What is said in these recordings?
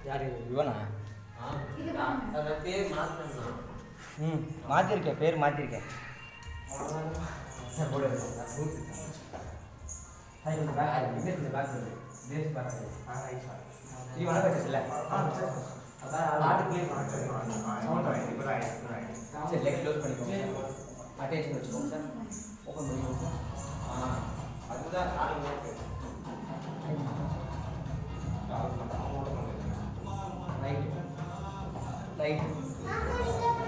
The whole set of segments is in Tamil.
யார் இவனா? பேர் மாற்றணும். மாற்றிருக்கேன், பேர் மாற்றிருக்கேன். அட்டென்ஷன் வச்சுக்கோங்க சார். ஓப்பன் பண்ணிக்கோங்க சார். அதுதான் right right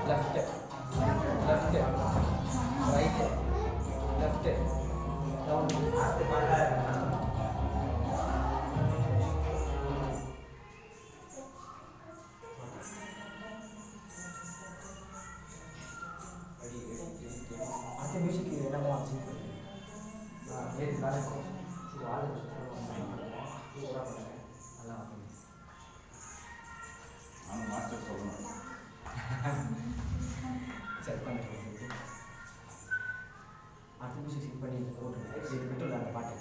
left left right left down அடுத்த மியூசிக் என்னமோ ஆச்சு. வேறு வேலை ஆளு சூப்பராக பண்ணுங்க. நல்லா பண்ணுங்க. மாஸ்டர் சொல்லணும். செட் பண்ணிட்டு அடுத்த மியூசிக் செட் பண்ணி போட்டுருங்க. இது விட்டுல அந்த பாட்டு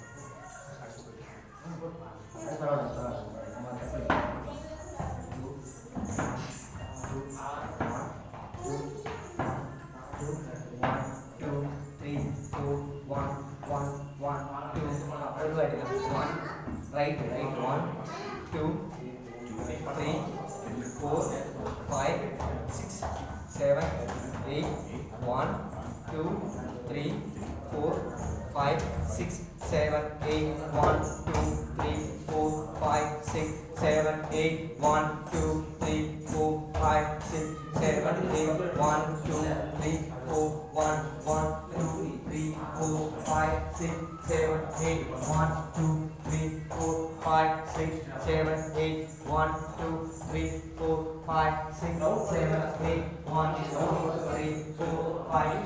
அது பரவாயில்ல பரவாயில்ல. நம்ம cut right right 1 2 3 4 5 6 7 8 1 2 3 4 5 6 7 8 1 2 3 4 5 6 7 8 1 2 3 4 5 6 7 8 1 2 3 4 1 1 2 3 4 5 6 7 8 1 2 3 4 5 6 7 8 1 2 3 4 5 6 7 8 1 2 3 4 5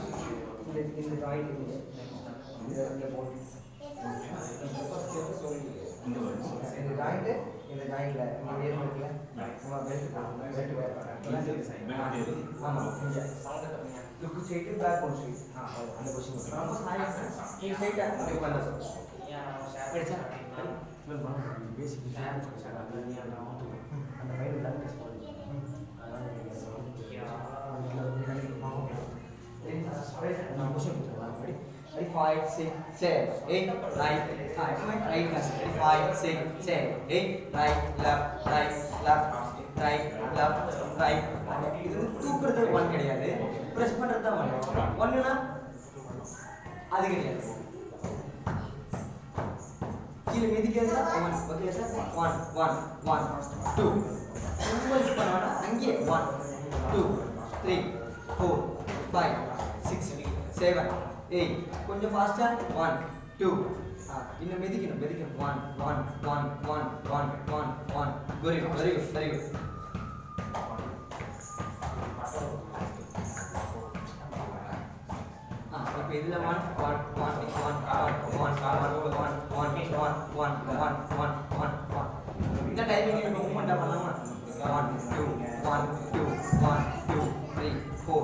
in the right இந்த ஜாயிண்ட் இந்த ஜாயிண்ட்ல இந்த வேர் இருக்குல்ல நம்ம பெல்ட் ஆமா இங்க look straight back one straight அந்த பொசிஷன் இந்த ஸ்ட்ரைட் அப்படி பண்ணல சார் படிச்சா இவன் பண்ண பேசிக் அந்த மைண்ட் லாங் டெஸ்ட் பண்ணி நான் பொசிஷன் கொடுத்துறேன் படி 5 6 7 8 right 5 right 5 6 7 8 right left left right left right இது தூக்குறது 1 கிடையாது பிரஸ் பண்றது தான் 1 னா அது கிடையாது கீழ மிதிக்கிறது 1 ஓகே சார் 1 1 1 2 ரொம்ப பண்ணானா அங்கே 1 2 3 4 5 6 7 8 கொஞ்சம் ஃபாஸ்டா 1 2 இன்னும் மிதிக்கணும் 1 1 1 1 1 1 1 very good very good very good இப்போ இதுல 1 1 1 1 1 1 1 1 இந்த டைமிங் நம்ம மூவ்மென்ட் பண்ணலாமா 1 2 1 2 1 2 3 4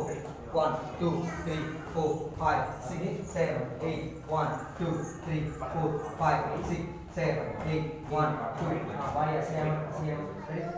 1 2 3 4 5 6 7 8 1 2 3 4 5 6 7 8 1 2 body same ready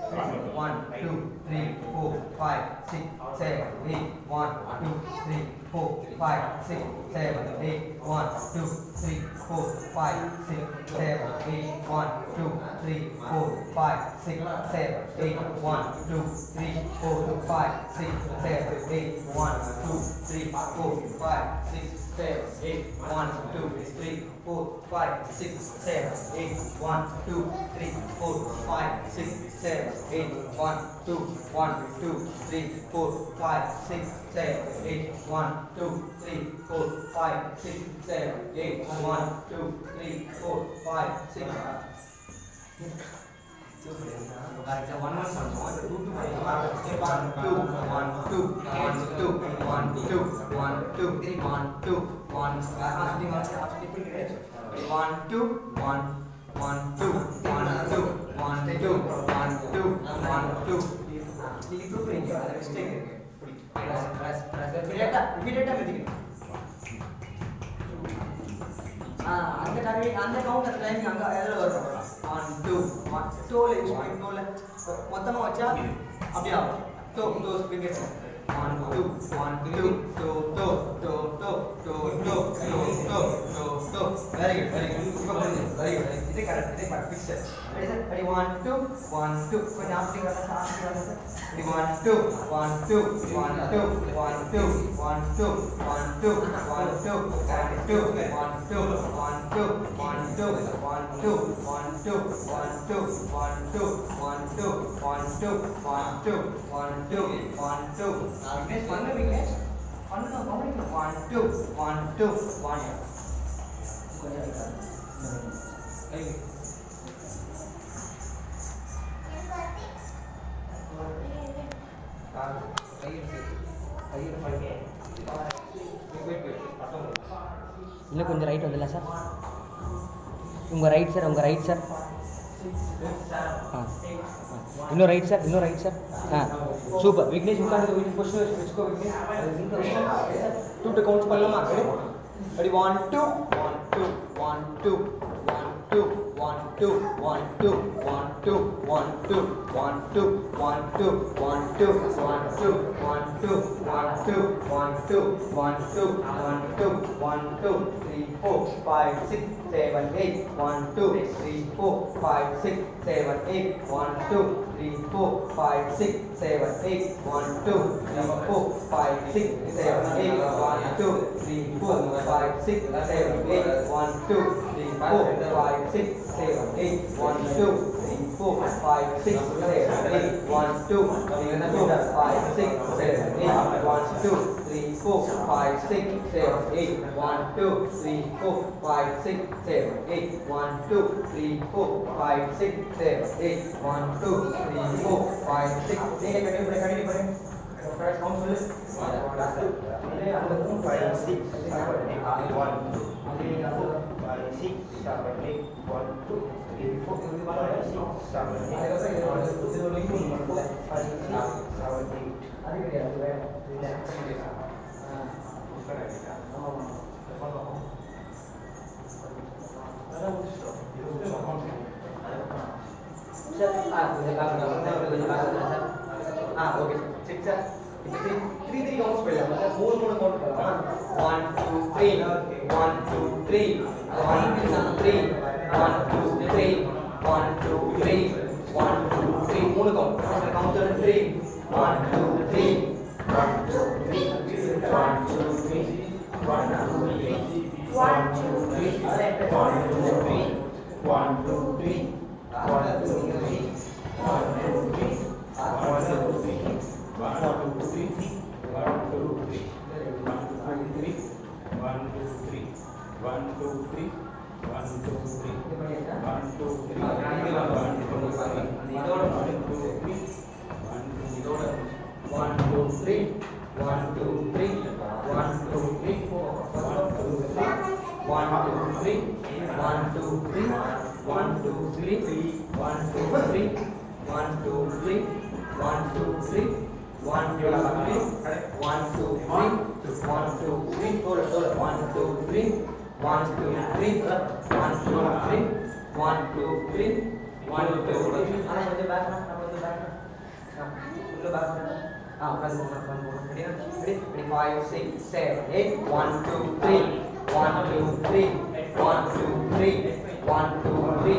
1 2 3 4 5 6 7 8 1 2 3 4 5 6 7 8 1 2 3 4 5 6 7 8 1 2 3 4 5 6 7 8 1 2 3 4 5 6 7 8 1 2 3 4 5 6 7 8 1 2 3 4 5 6 7 8 1 2 3 4 5 6 7 8 1 2 1 2 3 4 5 6 7 8 1 2 3 4 5 6 7 8 1 2 3 4 5 6 Correct. 1 1 1 2 2 1 2 1 2 1 2 1 2 1 2 3 1 2 1 1 2 1 1 2 1 2 1 2 1 2 1 2 நீங்க தூக்குறீங்க அது மிஸ்டேக் இருக்கு பிரஸ் இமிடியேட்டா மெதிக்கணும் அந்த டைமிங் அந்த கவுண்ட் அந்த டைமிங் அங்க எதுல வரும் 1 2 1 டோல யூஸ் பண்ணி டோல மொத்தமா வச்சா அப்படியே ஆகும் to to fingers 1 2 1 2 to to to to to to to to to to very good இப்போ புரியுது வெரி குட் இது correct picture ready sir ready 1 2 1 2 கொஞ்சம் ஆஸ்தி வரல சார் ரெடி 1 2 1 2 1 2 1 2 1 2 1 2 1 2 1 2 1 2 1 2 1 2 1 2 1 2 1 2 1 2 1 2 1 2 1 2 1 2 1 2 1 2 Vighnesh பண்ணு கவனிக்கணும் 1 2 1 2 1 இன்னும் கொஞ்சம் ரைட் வந்துடல சார் உங்கள் ரைட் சார் உங்கள் ரைட் சார் இன்னும் ரைட் சார் இன்னும் ரைட் சார் சூப்பர் விக்னேஷ் உட்காந்து புஷ் வச்சுக்கோ விக்னேஷ் 2 கவுண்ட் பண்ணலாமா ரெடி 1 2 1 2 1 2 1 2 1 2 1 2 1 2 1 2 1 2 1 2 1 2 1 2 1 2 1 2 1 2 1 2 1 2 1 2 3 4 5 6 7 8 1 2 3 4 5 6 7 8 1 2 3 4 5 6 7 8 1 2 3 4 5 6 7 8 1 2 3 4 5 6 7 8 1 2 3 4 5 6 7 8 1 2 3 4 5 6 7 8 1 2 3 4 5 6 7 8 1 2 3 4 5 6 7 8 1 2 3 4 5 6 7 8 1 2 3 4 5 6 7 8 1 2 3 4 5 6 கண்டினியூ பண்ணு கவுண்ட் சொல்லு அந்த 5 6 7 8 1 5 6 7 8 1 2 3 4 5 6 7 8 அது கிடையாது வேற ஓகே சிக்ஸ் சார் இப்போ 3 கவுண்ட்ஸ் போயிடலாம் மூணு கவுண்ட் பண்ணலாம் 1 2 3 1 2 3 1 2 3 1 2 3 1 2 3 1 2 3 மூணு கவுண்ட் கவுண்ட் 3 1 2 3 1 2 3 1 2 3 1 2 3 1 2 3 1 2 3 1 2 3 1 2 3 1 2 3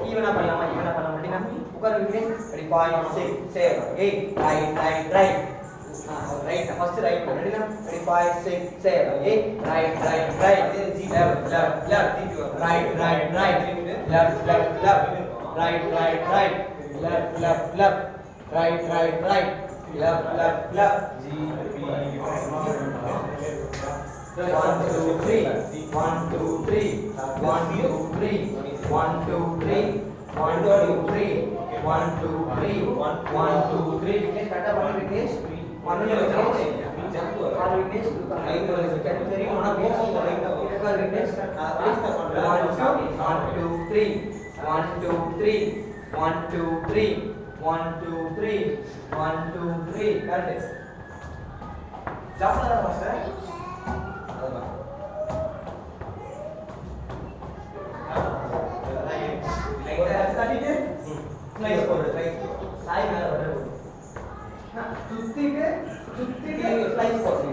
ஈவனா பண்ணலாமா ஈவனா பண்ண முடியுமா உட்கார்ந்து Vignesh ready 5 6 7 8 right right first right ready na ready 5 6 7 8 right left right left right right left 1 2 3 1 2 3 1 2 3 1 2 3 1 2 3 1 2 3 1 2 3 Vignesh kata bani Vignesh manu Vignesh har Vignesh can you carry on Vignesh for Vignesh 1 2 3 1 2 3 1 2 3 1 2 3 1 2 3 correct jump la master like that slice போடு ஸ்லைஸ் சாய் மேல வர போடு சுத்திட்டு ஸ்லைஸ் போடு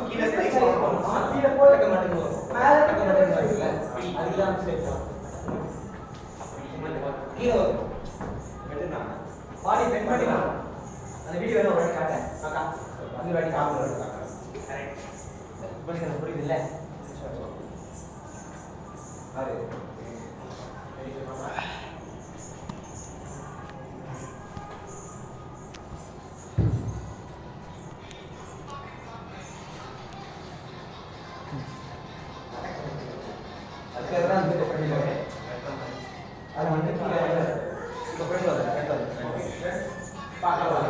கீழ ஸ்லைஸ் போடு கீழ போட மாட்டேங்குது மேல வைக்க மாட்டேங்குது அதுதான் மிஸ்டேக் கீழ வெட்டுனா பாடி பென் பண்ணிடலாம் அந்த வீடியோ வேற ஒரு வாட்டி காட்டேன் அக்கா அந்த வாட்டி காட்டுறேன் கரெக்ட் புரியுது புரியுது இல்ல அரே அதுக்கெல்லாம் வந்து பண்ணிடுங்க அது வந்து இப்போ ஃப்ரெண்ட் வரேன் பார்க்கலாம்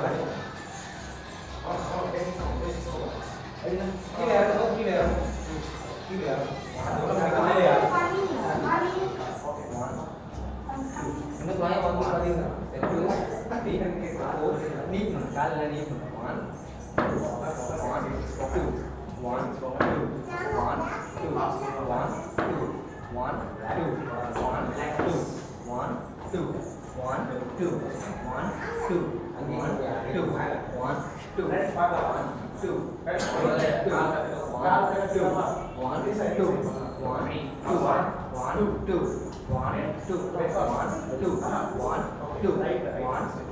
கீழே இறங்கும் கீழே இறங்கும் கீழே இறங்கும் இன்னும் பயம் வந்து பார்த்தீங்கன்னா நீட் பண்ணணும் காலில் நீட் பண்ணணும் 1 2 1 2 1 2 1 2 1 2 1 2 1 2 1 2 1 2 1 2 1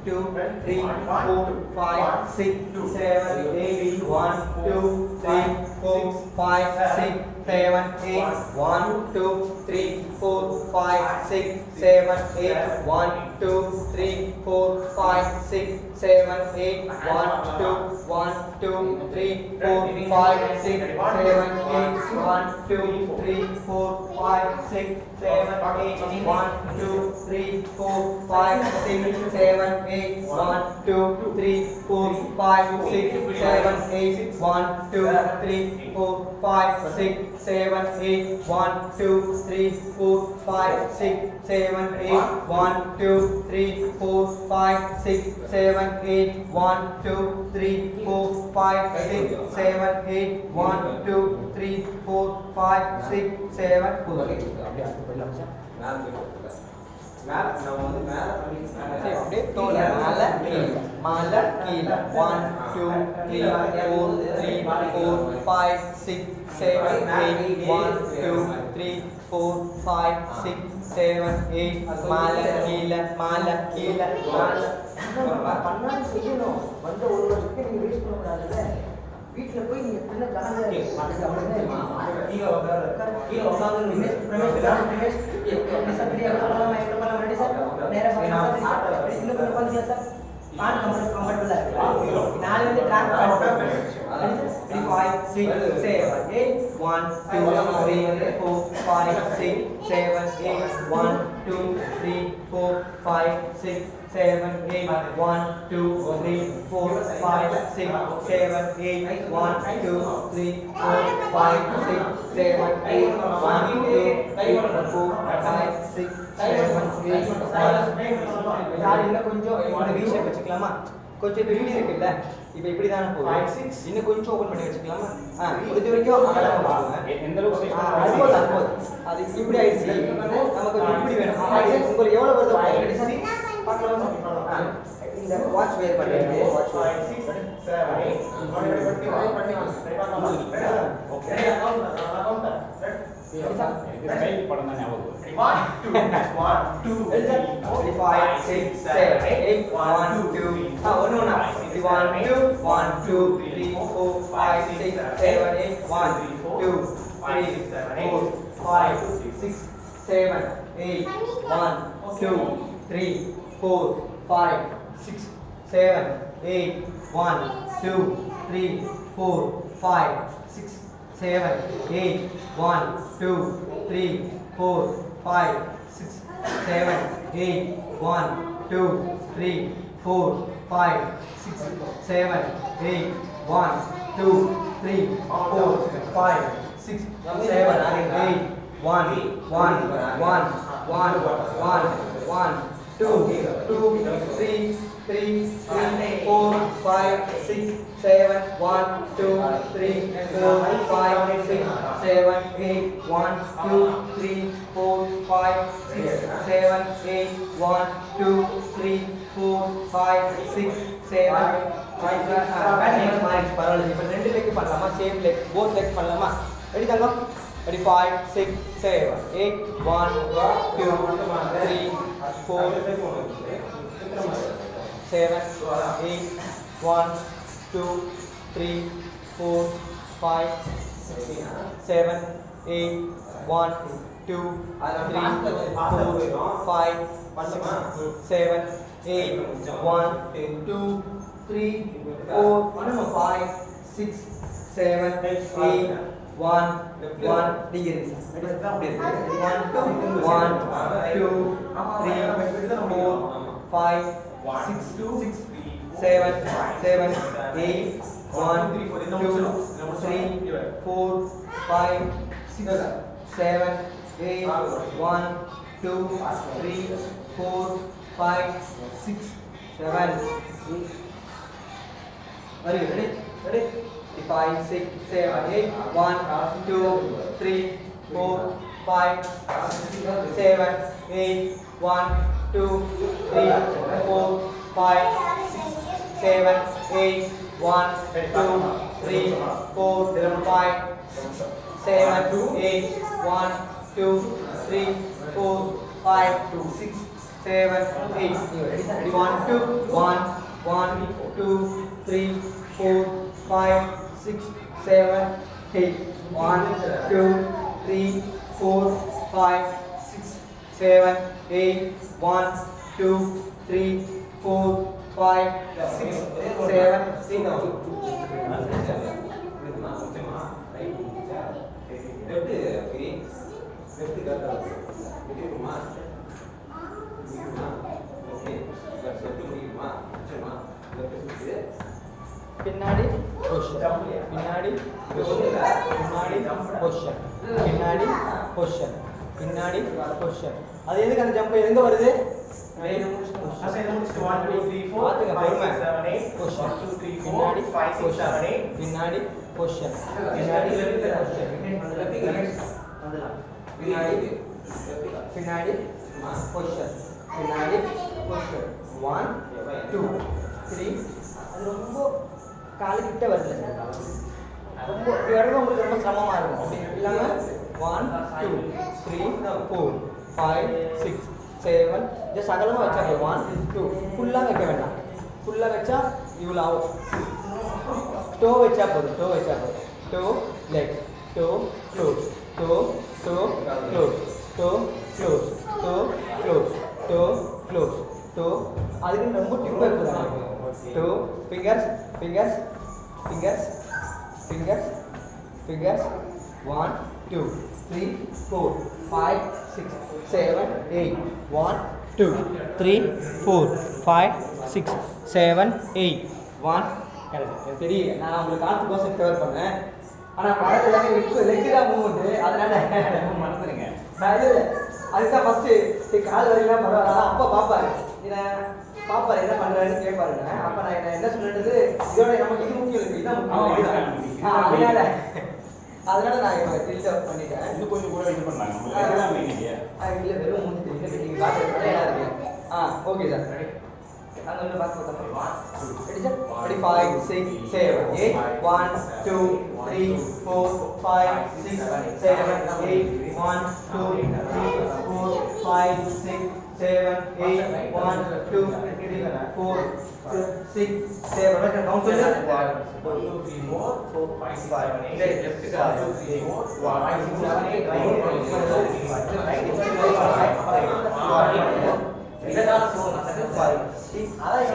2 வீட்ல போய் நீங்க என்ன ஜாலியா கீழே உட்கார்ந்து ரமேஷ் பான் கம்ஃபர்டபுளா இருக்கு நாளை வந்து ட்ராக் பண்ணி 5 6 7 8 1 2 3 4 5 6 7 8 1 2 3 4 5 6 7 8 1 2 3 4 5 6 7 8 1 2 3 4 5 6 7 8 1 2 3 4 5 6 இன்னும் கொஞ்சம் இந்த வி ஷேப் வச்சுக்கலாமா கொஞ்சம் இப்ப வீடியோ இருக்குல்ல இப்போ இப்படி தான போகுது இன்னும் கொஞ்சம் ஓபன் பண்ணி வச்சுக்கலாமா இது வரைக்கும் எந்த அளவுக்கு அது இப்படி ஆயிடுச்சு நமக்கு கொஞ்சம் இப்படி வேணும் உங்களுக்கு எவ்வளவு வருது பார்க்கலாமா இந்த வாட்ச் வேர் பண்ணிட்டு வாட்ச் 6 7 8 ஓகே ஸ்டைல் படம் தான் ஞாபகம் 1 2 1 2 5 6 7 8 1 2 1 2 1 2 3 4 5 6 7 8 1 2 3 4 5 6 7 8 1 2 3 4 5 6 7 8 1 2 3 4 5 6 7 8 1 2 3 4 5 6 7 8 1 2 3 4 5 6 7 8 1 2 3 4 5 6 7 8 1 1 1 1 1 1 2 2 3 3 4 5 6 7 1 2 3 4 5 6 7 8 1 2 3 4 5 6 7 8 1 2 3 3 4 5 6 7 பேட்டர்ன் மாறிடுச்சு பரவாயில்ல இப்போ 2 லெக் பண்ணலாமா சேம் லெக் போத் லெக் பண்ணலாமா ready Thangam ready 5 6 7 8 1 2 3 4 7 8 1 2 3 4 5 7 8 1 2 3 4 5 7 8 1 2 3 4 5 6 7 8 1 1 degree 1 2 3 4 5 6 7 7 8 1 2 3 4 5 6 7 8 1 2 3 4 5 6 7 Are you ready? Ready? 5 6 7 8 1 2 3 4 5 7 8 1 2 3 4 5 6 7 8 1 2 3 4 5 7 8 1 2 3 4 5 6 7 8 ready 1 2 1 1 2 3 4 5 6 7 8 1 2 3 4 5 6 7 8 1 2 3 4 5 6 7 பின்னாடி பொசிஷன் பின்னாடி பின்னாடி பொசிஷன் பின்னாடி பொசிஷன் பின்னாடி பொசிஷன் அது எதுக்கு அந்த ஜம்ப் எங்க வருது பின்னாடி பொசிஷன் பின்னாடி பொசிஷன் பின்னாடி பொசிஷன் 1 2 3 அது ரொம்ப காலுக்கிட்ட வருது ரொம்ப இடம் உங்களுக்கு ரொம்ப சிரமமாக இருக்கும் அப்படி இல்லாமல் 1 2 3 4 5 6 7 ஜஸ்ட் அகலமாக வச்சா 1 2 ஃபுல்லாக வைக்க வேண்டாம் ஃபுல்லாக வச்சா இவ்வளோ ஆகும் டோ வச்சா போதும் to leg to close to close to close to close to close to அதுக்கு ரொம்ப டிப்பாக இருக்குது டோ ஃபிங்கர்ஸ் 1 2 3 4 5 6 7 8 1 2 3 4 5 6 7 8 1 கரெக்ட் தெரியும் நான் உங்களுக்கு காத்துக்கோசம் ஃபேவர் பண்ணேன் ஆனால் படத்தில் லெக்கு தான் மூவ்மெண்ட்டு அதனால மறந்துடுங்க அதுதான் ஃபஸ்ட்டு கால் வரையெல்லாம் பரவாயில்ல அப்பா பார்ப்பாரு பாப்பாரு என்ன பண்றாருன்னு கேட்பாருங்க அப்ப நான் என்ன சொல்றது இதோட நமக்கு இது முக்கியம் இருக்கு இதான் முக்கியம் அதனால நான் இப்போ டில்ட் பண்ணிட்டேன் இன்னும் கொஞ்சம் கூட இது பண்ணாங்க இல்லை வெறும் முடிஞ்சு நீங்கள் காட்டுறது இருக்கு ஓகே சார் ரெடி நாங்கள் வந்து பார்த்து ready sir ready 5 6 7 8 1 2 3 4 5 6 7 8 1 2 3 4 5 6 7 8 1 2 3 4 6 7 right count it 1 2 3 4 5 5 8 left ka 2 3 4 5 6 7 8 இதனால சொல்லுங்க செகண்ட் 5 அதான்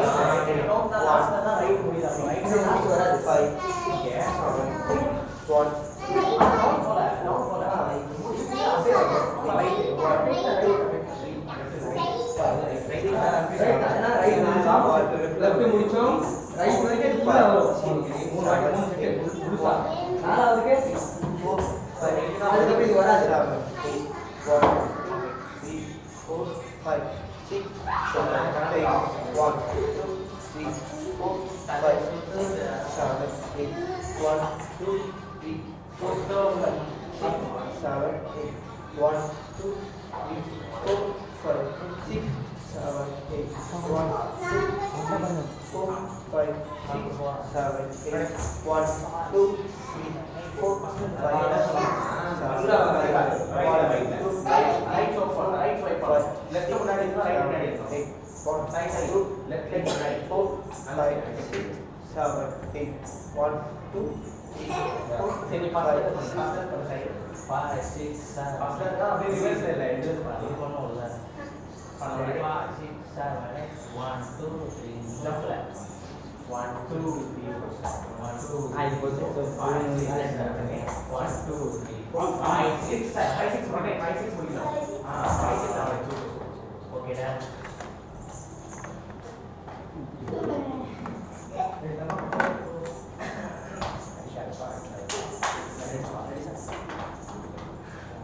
கவுண்ட் தான் லாஸ்ட்ல தான் ரைட் முடியுது ரைட் லாஸ்ட் வராது 5 ஓகே 1 டவுன் போல லெஃப்ட் முடிச்சோம் ரைட் வரைக்கும் ஃபுல்லா வரும் மூணு வாட்டி மூணு செட் முழுசா நாலாவதுக்கு அதுக்கு இது வராது 1 2 3 4 5 6 7 8 1 2 3 4 5 7 8 1 2 3 4 5 7 8 1 2 3 4 5 6 7 8 1 2 4 5 6 7 8 1 2 3 4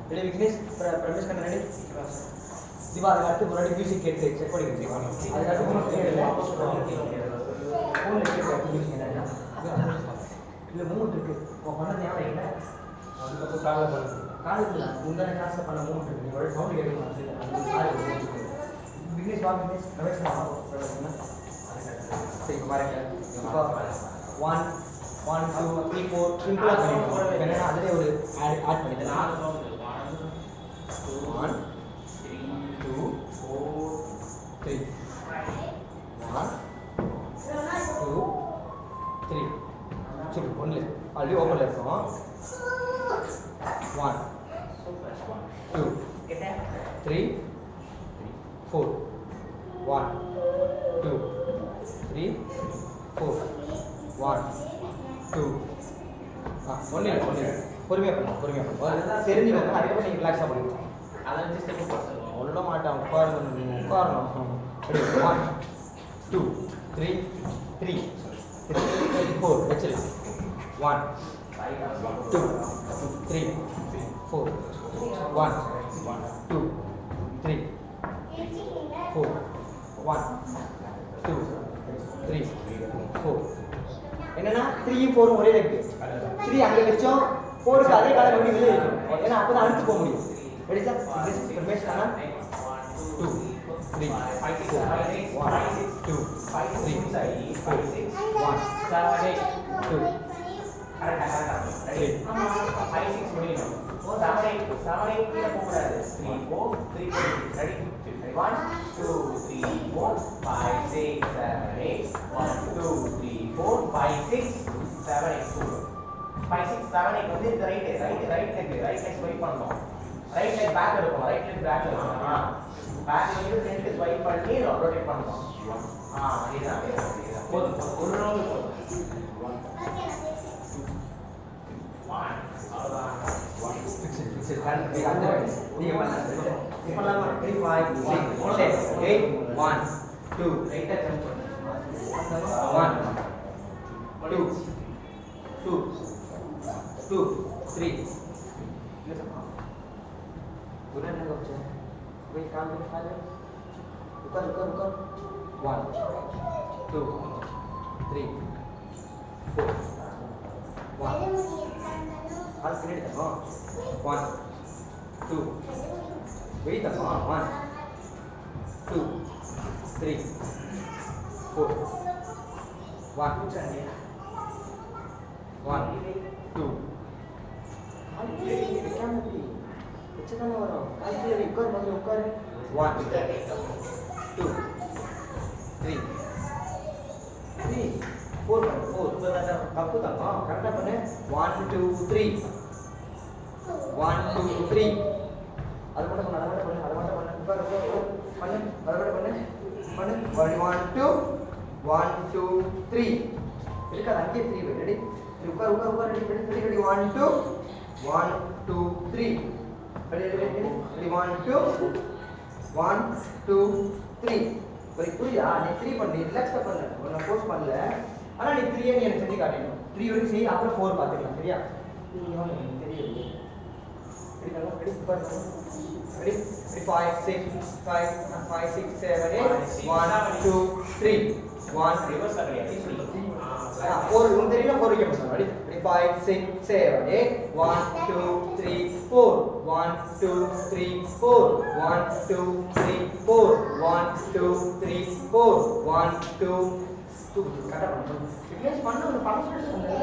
Ready, Vignesh? Premise करना ready? சிவா அதுக்கு அடுத்து முன்னாடி மியூசிக் கேட்டு செக் பண்ணிக்கிறேன் சிவா அதுக்கு அடுத்து ஃபோன்ல கேட்டு மியூசிக் என்னன்னா இல்ல மூமெண்ட் இருக்கு இப்போ பண்ண ஞாபகம் இல்லை அதுக்கப்புறம் காலைல பண்ணுது காலேஜில் முந்தான கிளாஸில் பண்ண மூமெண்ட் இருக்கு நீங்களோட சவுண்ட் கேட்கணும் விக்னேஷ் வா விக்னேஷ் ரமேஷ் சரி இப்போ பாருங்க இப்போ 1 1 2 3 4 சிம்பிளாக பண்ணிட்டோம் என்னன்னா அதிலே ஒரு ஆட் பண்ணிட்டேன் 1 2 4 3 1 2 3 சரி ஒன்ல ஆல்ரெடி ஓப்பன்ல இருக்கும் 1 2 3 4 1 2 3 4 1 2 ஒன்ல பொறுமையா பண்ணுங்க தெரிஞ்சுக்கோங்க அதுக்கப்புறம் நீங்கள் ரிலாக்ஸாக பண்ணுங்க அதை வச்சு ஸ்டெப் சொல்ல மாட்டேன் உட்காரணும் 1 2 3 3 4 வச்சிடலாம் 1 2 3 4 1 2 3 4 1 2 3 4 என்னன்னா 3 4 ஒரே இருக்கு 3 அங்கே வச்சோம் 4க்கு அதே காலம் எப்படி வெளியே இருக்கும் ஏன்னா அப்போ தான் அடுத்து போக முடியும் ரெடி சார் இன்ஃபர்மேஷன் ஆனால் 2 3 5 6 1 2 5 6 4 1 7 8 2 3 5 6 முடியும் 7 8 கீழே போகக்கூடாது 3 4 3 ரெடி 1 2 3 4 5 6 7 8 1 2 3 4 5 6 7 8 5 6 7 8 வந்து இந்த ரைட் லெக் ஸ்வைப் பண்ணனும் ரைட் லெக் பேக் எடுக்கணும் ரைட் லெக் பேக் எடுக்கணும் பேக் வந்து ஃப்ரண்ட் ஸ்வைப் பண்ணி ரொட்டேட் பண்ணனும் இதுதான் போதும் ஒரு ரவுண்ட் போதும் 1 ஃபிக்ஸ் கரெக்ட் அந்த நீங்க பண்ணலாம் இப்பலாம் 3 5 6 7 8 1 2 ரைட்டா ஜம்ப் பண்ணு 1 2 2 2 3 पूरा नहीं बच्चे कोई काम नहीं खा ले रुक 1 2 3 4 1 हाल क्रेडिट था 1 2 वेट था 1 2 3 4 1 1 2 हाल क्रेडिट क्या नहीं अच्छा ना वाला काल के रिकॉर्ड मतलब उकर 1 2 3 3 4 4 आपको था हां करेक्ट बने 1 2 3 1 2 3 அது மட்டும் பண்ணு உட்கார் பண்ணு அது பண்ணு 1 2 1 2 3 இருக்கா அங்கே 3 ரெடி உட்கார் ரெடி 1 2 1 2 3 ready 1 2 1 2 3 ஒரு புரியா நீ 3 பண்ணி ரிலாக்ஸ் பண்ணல உன்ன ஃபோர்ஸ் பண்ணல ஆனா நீ 3 நீ எனக்கு செஞ்சு காட்டணும் 3 வரைக்கும் செய் அப்புறம் 4 பாத்துக்கலாம் சரியா நீ எனக்கு தெரியல ரெடி பண்ணு ரெடி 5 6 7 8 1 2 3 1 ரிவர்ஸ் ஆகலையா நீ சொல்லு 4 உன் தெரியல 4 வைக்க போறோம் ரெடி 5 6 7 8 1 2 3 4 1 2 3 4 1 2 3 4 1 2 3 4 1 2 கரெக்ட்டா பண்ணு விக்னேஷ் பண்ணு பண்ண சொல்லிட்டு